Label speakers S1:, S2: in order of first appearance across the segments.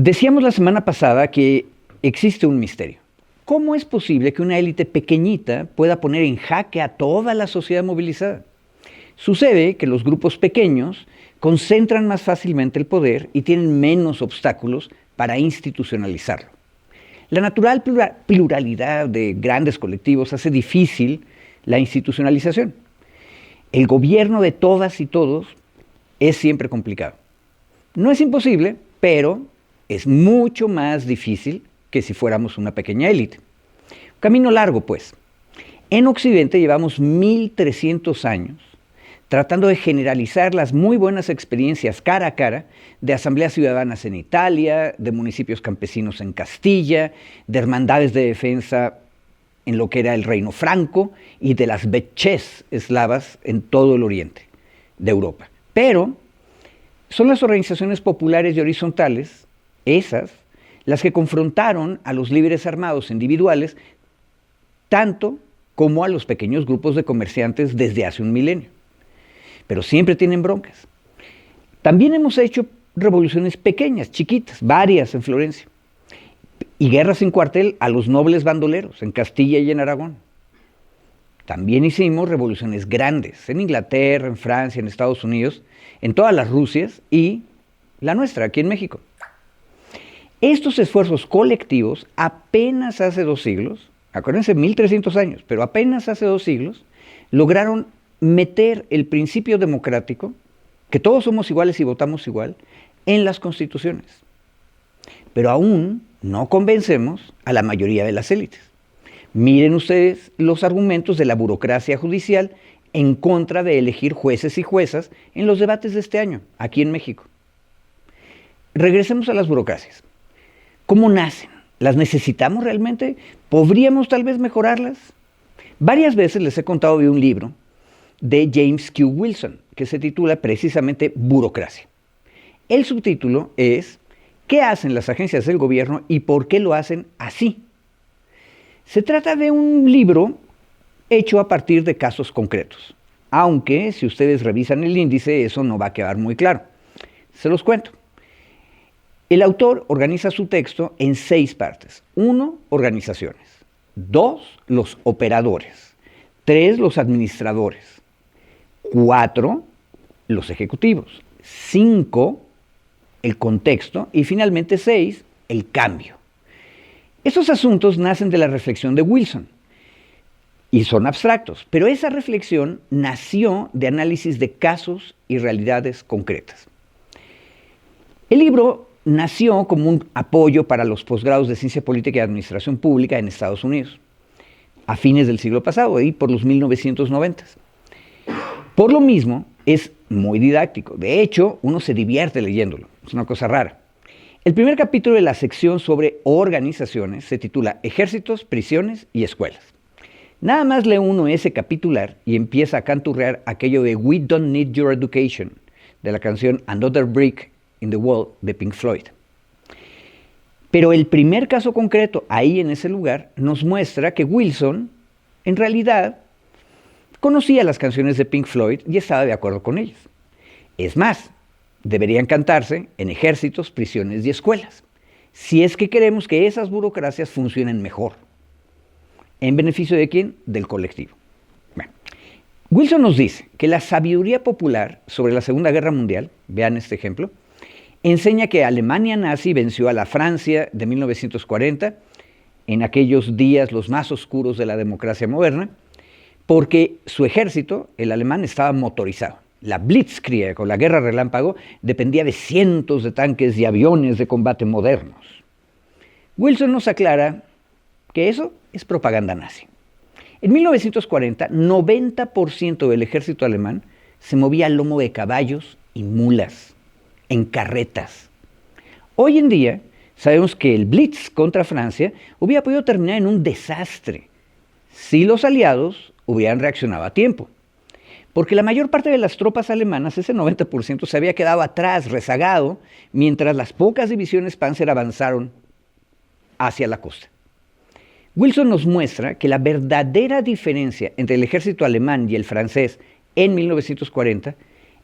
S1: Decíamos la semana pasada que existe un misterio. ¿Cómo es posible que una élite pequeñita pueda poner en jaque a toda la sociedad movilizada? Sucede que los grupos pequeños concentran más fácilmente el poder y tienen menos obstáculos para institucionalizarlo. La natural pluralidad de grandes colectivos hace difícil la institucionalización. El gobierno de todas y todos es siempre complicado. No es imposible, pero es mucho más difícil que si fuéramos una pequeña élite. Camino largo, pues. En Occidente llevamos 1300 años tratando de generalizar las muy buenas experiencias cara a cara de asambleas ciudadanas en Italia, de municipios campesinos en Castilla, de hermandades de defensa en lo que era el Reino Franco y de las vetches eslavas en todo el oriente de Europa. Pero son las organizaciones populares y horizontales, esas, las que confrontaron a los líderes armados individuales tanto como a los pequeños grupos de comerciantes desde hace un milenio. Pero siempre tienen broncas. También hemos hecho revoluciones pequeñas, chiquitas, varias en Florencia, y guerras sin cuartel a los nobles bandoleros en Castilla y en Aragón. También hicimos revoluciones grandes en Inglaterra, en Francia, en Estados Unidos, en todas las Rusias y la nuestra, aquí en México. Estos esfuerzos colectivos apenas hace 2 siglos, acuérdense, 1300 años, pero apenas hace 2 siglos, lograron meter el principio democrático, que todos somos iguales y votamos igual, en las constituciones. Pero aún no convencemos a la mayoría de las élites. Miren ustedes los argumentos de la burocracia judicial en contra de elegir jueces y juezas en los debates de este año, aquí en México. Regresemos a las burocracias. ¿Cómo nacen? ¿Las necesitamos realmente? ¿Podríamos tal vez mejorarlas? Varias veces les he contado de un libro de James Q. Wilson, que se titula precisamente Burocracia. El subtítulo es ¿qué hacen las agencias del gobierno y por qué lo hacen así? Se trata de un libro hecho a partir de casos concretos, aunque si ustedes revisan el índice eso no va a quedar muy claro. Se los cuento. El autor organiza su texto en 6 partes. 1, organizaciones. 2, los operadores. 3, los administradores. 4, los ejecutivos. 5, el contexto. Y finalmente 6, el cambio. Esos asuntos nacen de la reflexión de Wilson y son abstractos, pero esa reflexión nació de análisis de casos y realidades concretas. El libro nació como un apoyo para los posgrados de Ciencia Política y Administración Pública en Estados Unidos, a fines del siglo pasado, ahí por los 1990. Por lo mismo, es muy didáctico. De hecho, uno se divierte leyéndolo. Es una cosa rara. El primer capítulo de la sección sobre organizaciones se titula Ejércitos, prisiones y escuelas. Nada más lee uno ese capitular y empieza a canturrear aquello de We Don't Need Your Education, de la canción Another Brick in the Wall de Pink Floyd. Pero el primer caso concreto ahí en ese lugar nos muestra que Wilson en realidad conocía las canciones de Pink Floyd y estaba de acuerdo con ellas. Es más, deberían cantarse en ejércitos, prisiones y escuelas, si es que queremos que esas burocracias funcionen mejor. ¿En beneficio de quién? Del colectivo. Bueno, Wilson nos dice que la sabiduría popular sobre la Segunda Guerra Mundial, vean este ejemplo, enseña que Alemania nazi venció a la Francia de 1940, en aquellos días los más oscuros de la democracia moderna, porque su ejército, el alemán, estaba motorizado. La Blitzkrieg, o la guerra relámpago, dependía de cientos de tanques y aviones de combate modernos. Wilson nos aclara que eso es propaganda nazi. En 1940, 90% del ejército alemán se movía al lomo de caballos y mulas, en carretas. Hoy en día sabemos que el Blitz contra Francia hubiera podido terminar en un desastre si los aliados hubieran reaccionado a tiempo. Porque la mayor parte de las tropas alemanas, ese 90%, se había quedado atrás, rezagado, mientras las pocas divisiones Panzer avanzaron hacia la costa. Wilson nos muestra que la verdadera diferencia entre el ejército alemán y el francés en 1940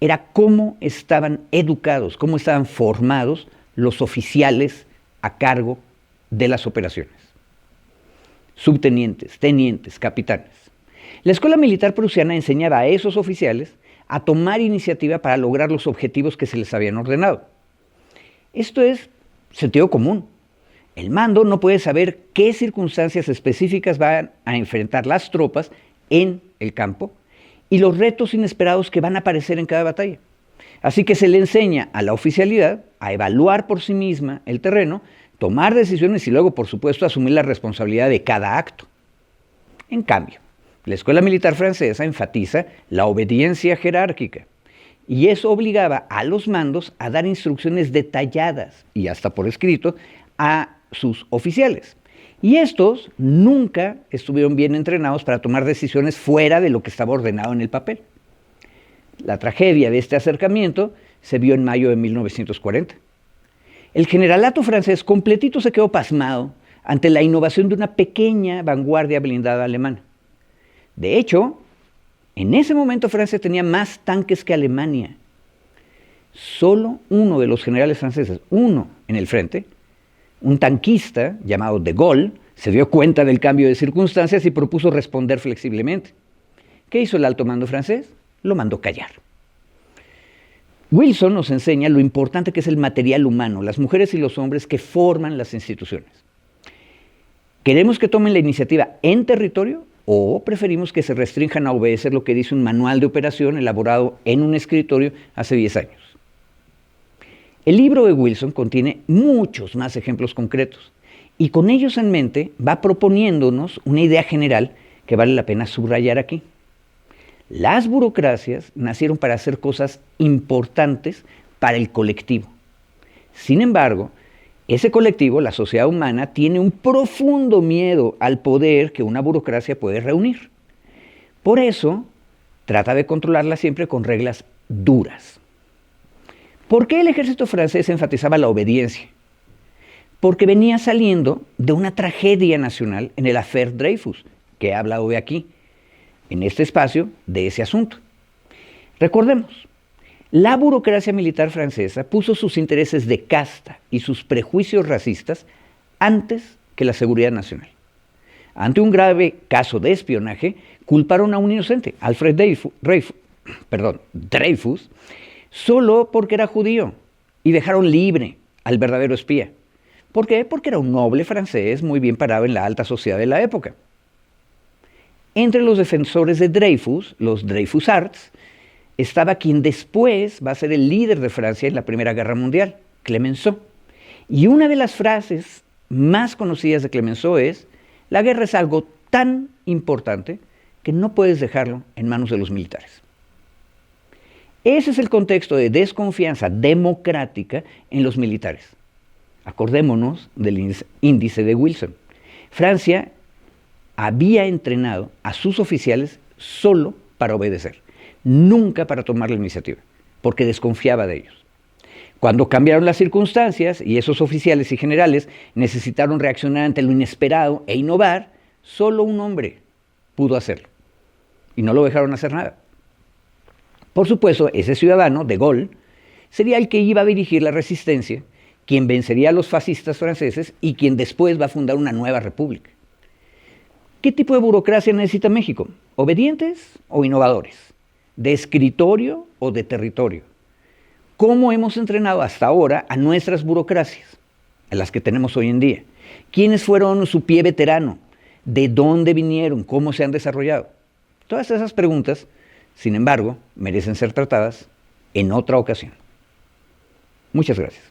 S1: era cómo estaban educados, cómo estaban formados los oficiales a cargo de las operaciones. Subtenientes, tenientes, capitanes. La escuela militar prusiana enseñaba a esos oficiales a tomar iniciativa para lograr los objetivos que se les habían ordenado. Esto es sentido común. El mando no puede saber qué circunstancias específicas van a enfrentar las tropas en el campo y los retos inesperados que van a aparecer en cada batalla. Así que se le enseña a la oficialidad a evaluar por sí misma el terreno, tomar decisiones y luego, por supuesto, asumir la responsabilidad de cada acto. En cambio, la escuela militar francesa enfatiza la obediencia jerárquica y eso obligaba a los mandos a dar instrucciones detalladas y hasta por escrito a sus oficiales. Y estos nunca estuvieron bien entrenados para tomar decisiones fuera de lo que estaba ordenado en el papel. La tragedia de este acercamiento se vio en mayo de 1940. El generalato francés completito se quedó pasmado ante la innovación de una pequeña vanguardia blindada alemana. De hecho, en ese momento Francia tenía más tanques que Alemania. Solo uno de los generales franceses, uno en el frente, un tanquista llamado de Gaulle, se dio cuenta del cambio de circunstancias y propuso responder flexiblemente. ¿Qué hizo el alto mando francés? Lo mandó callar. Wilson nos enseña lo importante que es el material humano, las mujeres y los hombres que forman las instituciones. ¿Queremos que tomen la iniciativa en territorio o preferimos que se restrinjan a obedecer lo que dice un manual de operación elaborado en un escritorio hace 10 años? El libro de Wilson contiene muchos más ejemplos concretos y con ellos en mente va proponiéndonos una idea general que vale la pena subrayar aquí. Las burocracias nacieron para hacer cosas importantes para el colectivo. Sin embargo, ese colectivo, la sociedad humana, tiene un profundo miedo al poder que una burocracia puede reunir. Por eso, trata de controlarla siempre con reglas duras. ¿Por qué el ejército francés enfatizaba la obediencia? Porque venía saliendo de una tragedia nacional en el Affaire Dreyfus, que he hablado de aquí, en este espacio, de ese asunto. Recordemos, la burocracia militar francesa puso sus intereses de casta y sus prejuicios racistas antes que la seguridad nacional. Ante un grave caso de espionaje, culparon a un inocente, Alfred Dreyfus, solo porque era judío, y dejaron libre al verdadero espía. ¿Por qué? Porque era un noble francés muy bien parado en la alta sociedad de la época. Entre los defensores de Dreyfus, los Dreyfusards, estaba quien después va a ser el líder de Francia en la Primera Guerra Mundial, Clemenceau. Y una de las frases más conocidas de Clemenceau es: la guerra es algo tan importante que no puedes dejarlo en manos de los militares. Ese es el contexto de desconfianza democrática en los militares. Acordémonos del índice de Wilson. Francia había entrenado a sus oficiales solo para obedecer, nunca para tomar la iniciativa, porque desconfiaba de ellos. Cuando cambiaron las circunstancias y esos oficiales y generales necesitaron reaccionar ante lo inesperado e innovar, solo un hombre pudo hacerlo. Y no lo dejaron hacer nada. Por supuesto, ese ciudadano, de Gaulle, sería el que iba a dirigir la resistencia, quien vencería a los fascistas franceses y quien después va a fundar una nueva república. ¿Qué tipo de burocracia necesita México? ¿Obedientes o innovadores? ¿De escritorio o de territorio? ¿Cómo hemos entrenado hasta ahora a nuestras burocracias, a las que tenemos hoy en día? ¿Quiénes fueron su pie veterano? ¿De dónde vinieron? ¿Cómo se han desarrollado? Todas esas preguntas, sin embargo, merecen ser tratadas en otra ocasión. Muchas gracias.